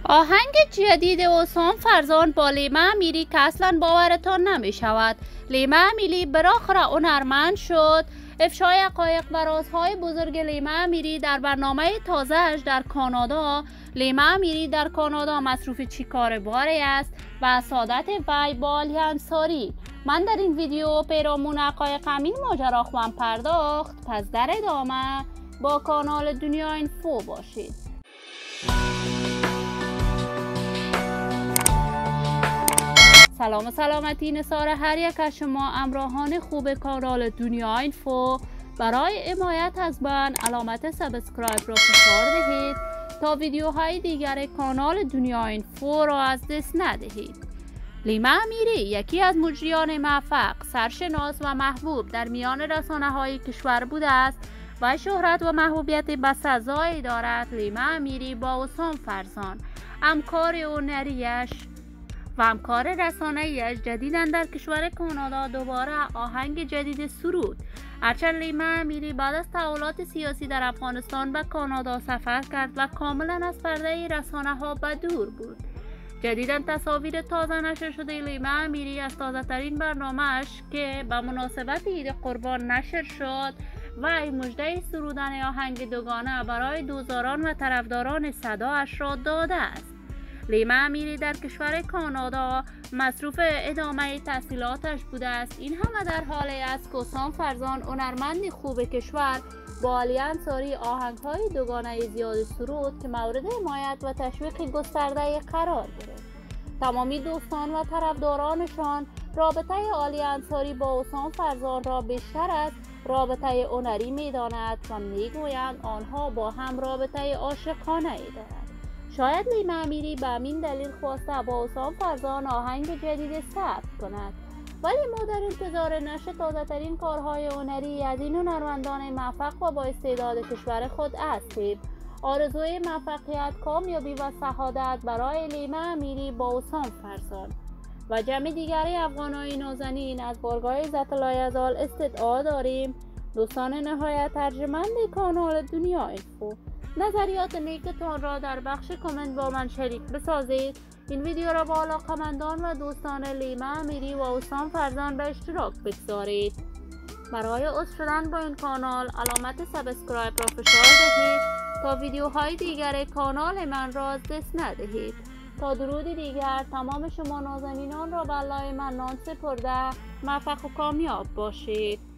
آهنگ جدید حسام فرزان با لیما امیری که اصلا باورتان نمی شود. لیما امیری بالاخره هنرمند شد. افشای حقایق و رازهای بزرگ لیما امیری در برنامه تازه‌اش در کانادا. لیما امیری در کانادا مصروف چیکار باری است و سعادت وی با آلی انصاری. من در این ویدیو پیرامون حقایق همین ماجرا خواهم پرداخت، پس در ادامه با کانال دنیا اینفو باشید. سلام و سلامتی نثار هر یک از شما همراهان خوب کانال دنیا اینفو. برای حمایت از من علامت سابسکرایب را فشار دهید تا ویدیوهای دیگر کانال دنیا اینفو را از دست ندهید. لیما امیری یکی از مجریان موفق، سرشناس و محبوب در میان رسانه‌های کشور بوده است و شهرت و محبوبیت بسزایی دارد. لیما امیری با حسام فرزان همکار هنری‌اش و همکار رسانه‌ایش جدیداً در کشور کانادا دوباره آهنگ جدید سرود. هرچند لیما امیری بعد از تحولات سیاسی در افغانستان و کانادا سفر کرد و کاملا از پرده رسانه‌ها به دور بود. جدیداً تصاویر تازه نشر شده لیما امیری از تازه ترین برنامه‌اش که به مناسبت عید قربان نشر شد و مژده سرودن آهنگ دوگانه برای دوستداران و طرفداران صداش را داده است. لیما امیری در کشور کانادا مصروف ادامه تحصیلاتش بوده است. این همه در حالی است که حسام فرزان هنرمند خوب کشور با آلی انصاری آهنگ‌های دوگانه زیاد سرود که مورد حمایت و تشویق گسترده قرار گرفت. تمامی دوستان و طرفدارانشان رابطه آلی انصاری با حسام فرزان را بیشتر از رابطه هنری می‌دانند و می‌گویند آنها با هم رابطه عاشقانه‌ای دارند. شاید لیما امیری به همین دلیل خواسته با حسام فرزان آهنگ جدید ثبت کند، ولی ما در انتظار نشر تازه ترین کارهای هنری از این هنرمندان موفق و با استعداد کشور خود هستیم. آرزوی موفقیت، کامیابی و سعادت برای لیما امیری با حسام فرزان و جمع دیگری افغانهای نازنین از بارگاه عزت الله یزال استدعا داریم. دوستان نهایت ارجمند کانال دنیا اینفو، نظریات نیکتان را در بخش کامنت با من شریک بسازید. این ویدیو را با علاقه‌مندان و دوستان لیما امیری و حسام فرزان به اشتراک بگذارید. برای عضو شدن با این کانال علامت سابسکرایب را فشار دهید تا ویدیوهای دیگر کانال من را از دست ندهید. تا درود دیگر تمام شما نازنینان را به الله منان سپرده موفق و کامیاب باشید.